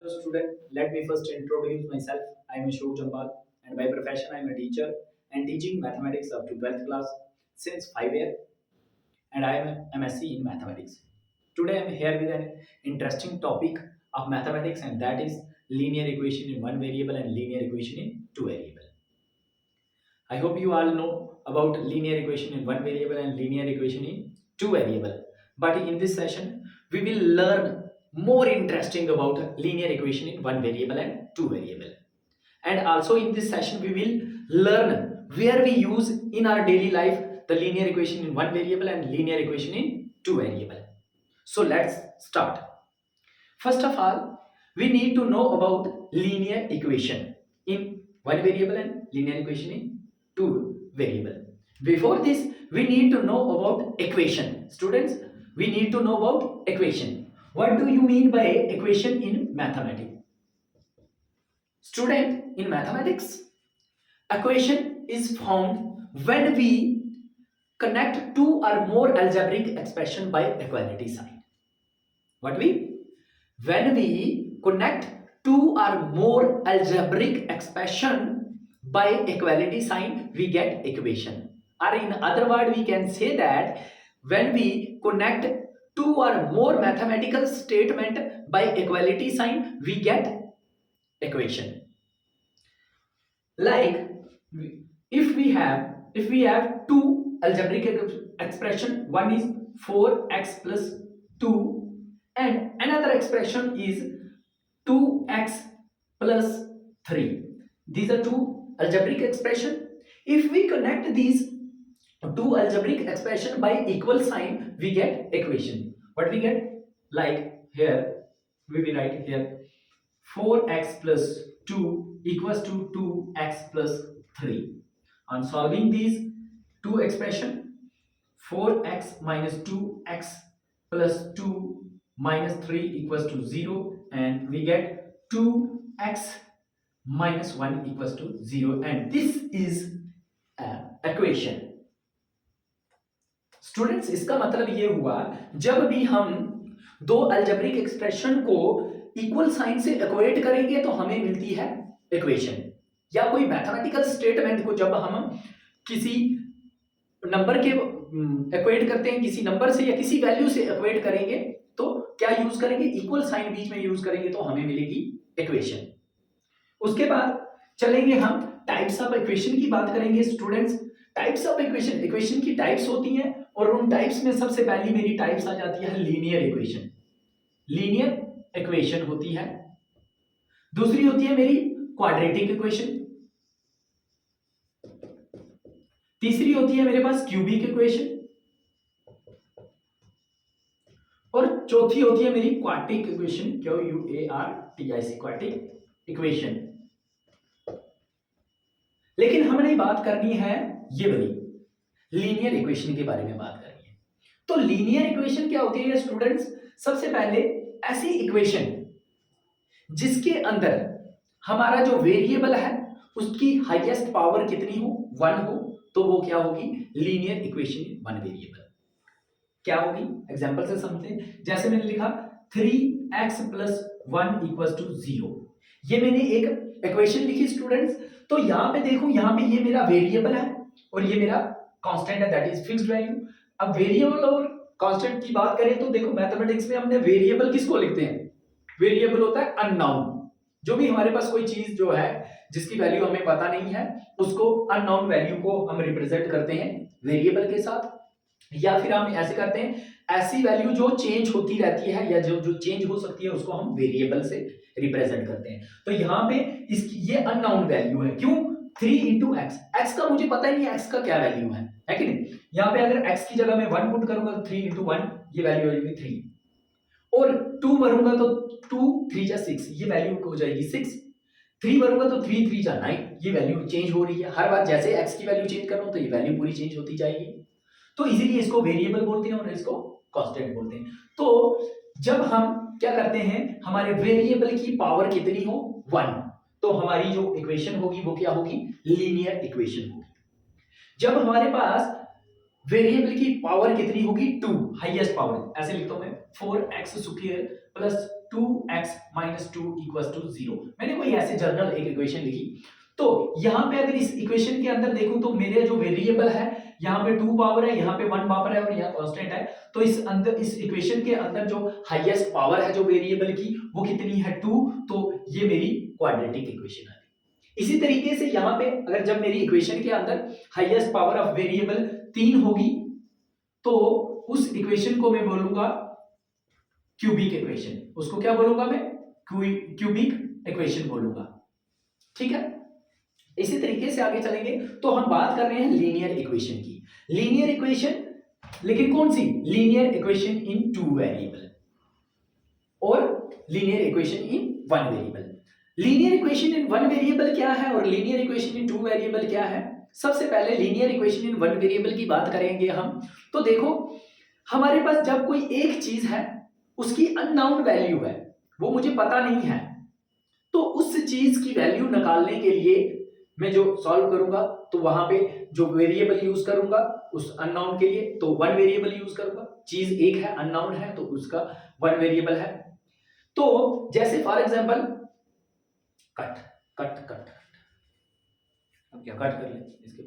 Hello student, let me first introduce myself. I am Ashok Jambal and by profession I am a teacher and teaching mathematics up to 12th class since 5 years and I am an MSc in mathematics. Today I am here with an interesting topic of mathematics and that is linear equation in one variable and linear equation in two variable. I hope you all know about linear equation in one variable and linear equation in two variable. But in this session, we will learn more interesting about linear equation in one variable and two variable. And also in this session, we will learn where we use in our daily life the linear equation in one variable and linear equation in two variable. So let's start. First of all, we need to know about linear equation in one variable and linear equation in two variable. Before this, we need to know about equation. Students, we need to know about equation. What do you mean by equation in mathematics? Student, in mathematics, equation is found when we connect two or more algebraic expression by equality sign. When we connect two or more algebraic expression by equality sign, we get equation. Or in other word, we can say that when we connect two or more mathematical statement by equality sign, we get equation. Like if we have two algebraic expression, one is 4x plus 2 and another expression is 2x plus 3. These are two algebraic expression. If we connect these two algebraic expression by equal sign, we get equation. What we get? Like here, we will write here 4x plus 2 equals to 2x plus 3. On solving these two expression, 4x minus 2x plus 2 minus 3 equals to 0 and we get 2x minus 1 equals to 0 and this is equation. Students, इसका मतलब ये हुआ जब भी हम दो algebraic expression को equal sign से इक्वेट करेंगे तो हमें मिलती है इक्वेशन। या कोई मैथमेटिकल स्टेटमेंट को जब हम किसी नंबर के इक्वेट करते हैं, किसी नंबर से या किसी वैल्यू से इक्वेट करेंगे तो क्या यूज करेंगे? इक्वल साइन बीच में यूज करेंगे तो हमें मिलेगी इक्वेशन। उसके बाद चलेंगे हम टाइप्स ऑफ इक्वेशन की बात करेंगे। Students, types of equation, equation की टाइप्स होती हैं और उन टाइप्स में सबसे पहली मेरी टाइप्स आ जाती है लीनियर इक्वेशन। लीनियर इक्वेशन होती है। दूसरी होती है मेरी क्वाड्रेटिक इक्वेशन। तीसरी होती है मेरे पास क्यूबिक इक्वेशन और चौथी होती है मेरी quartic equation, QUARTIC, quartic equation. लेकिन हमने बात करनी है ये वाली लीनियर इक्वेशन के बारे में बात करनी है। तो लीनियर इक्वेशन क्या होती है स्टूडेंट्स? सबसे पहले ऐसी इक्वेशन जिसके अंदर हमारा जो वेरिएबल है उसकी हाईएस्ट पावर कितनी हो? 1 हो, तो वो क्या होगी? Linear equation in one variable. क्या होगी? एग्जांपल से समझते हैं। जैसे मैंने लिखा 3x plus 1 equals to 0, ये मैंने एक इक्वेशन लिखी स्टूडेंट्स। तो यहां पे देखो, यहां पे ये मेरा वेरिएबल है और ये मेरा कांस्टेंट है, दैट इज फिक्स्ड वैल्यू। अब वेरिएबल और कांस्टेंट की बात करें तो देखो मैथमेटिक्स में हमने वेरिएबल किसको लिखते हैं? वेरिएबल होता है अननोन, जो भी हमारे पास कोई चीज जो है जिसकी वैल्यू हमें पता नहीं है उसको अननोन वैल्यू को हम रिप्रेजेंट करते हैं वेरिएबल के साथ। या फिर हम ऐसे करते हैं, ऐसी वैल्यू जो चेंज होती रहती है या जो चेंज हो सकती है उसको हम वेरिएबल से रिप्रेजेंट करते हैं। तो यहाँ पे इसकी ये अननोन वैल्यू है। क्यों? 3 इंटू एक्स, एक्स का मुझे पता ही नहीं एक्स का क्या वैल्यू है कि नहीं। यहाँ पे अगर एक्स की जगह मैं 1 पुट करूंगा तो 3 इंटू 1 ये वैल्यू हो जाएगी 3 और 2 भरूंगा तो 2 3 जा 6 ये वैल्यू हो जाएगी 6। 3 भरूंगा तो 3 3 जा 9 ये वैल्यू चेंज हो रही है। हर बार जैसे एक्स की वैल्यू चेंज कर रहा हूं तो ये वैल्यू पूरी चेंज होती जाएगी। तो इजीली इसको वेरिएबल बोलते हैं और इसको कांस्टेंट बोलते हैं। तो जब हम क्या करते हैं, हमारे वेरिएबल की पावर कितनी हो? 1, तो हमारी जो इक्वेशन होगी वो क्या होगी? लीनियर इक्वेशन होगी। जब हमारे पास वेरिएबल की पावर कितनी होगी? 2, हाईएस्ट पावर। ऐसे लिखता हूं मैं 4x square plus 2x minus 2 equals to 0। मैंने कोई ऐसे जनरल एक इक्वेशन लिखी। तो यहाँ पे अगर इस इक्वेशन के अंदर देखूं तो मेरे जो वेरिएबल है यहाँ पे 2 पावर है, यहाँ पे 1 पावर है और यहाँ कांस्टेंट है। तो इस इक्वेशन के अंदर जो हाईएस्ट पावर है जो वेरिएबल की वो कितनी है 2। तो ये मेरी क्वाड्रेटिक इक्वेशन है। इसी तरीके से यहाँ पे अगर जब मेरी इक्वेशन के अंदर हाईएस्ट पावर ऑफ वेरिएबल 3 होगी तो उस इक्वेशन को मैं बोलूंगा क्यूबिक इक्वेशन। उसको क्या बोलूंगा मैं? क्यूबिक इक्वेशन बोलूंगा। ठीक है, इसी तरीके से आगे चलेंगे तो हम बात कर रहे हैं लीनियर इक्वेशन की। लीनियर इक्वेशन, लेकिन कौन सी? लीनियर इक्वेशन इन 2 वेरिएबल और linear equation in 1 variable. Linear equation in 1 variable क्या है और लीनियर इक्वेशन इन 2 वेरिएबल क्या है? सबसे पहले लीनियर इक्वेशन इन 1 वेरिएबल की बात करेंगे हम। तो देखो, हमारे पास जब कोई एक चीज है उसकी अननोन वैल्यू है, वो मुझे पता नहीं है, तो उस चीज की वैल्यू निकालने के लिए मैं जो सॉल्व करूंगा तो वहां पे जो वेरिएबल यूज करूंगा उस अननोन के लिए तो 1 वेरिएबल यूज करूंगा। चीज एक है, अननोन है, तो उसका 1 वेरिएबल है। तो जैसे for example cut cut cut, अब क्या कट कर ले इसके बाद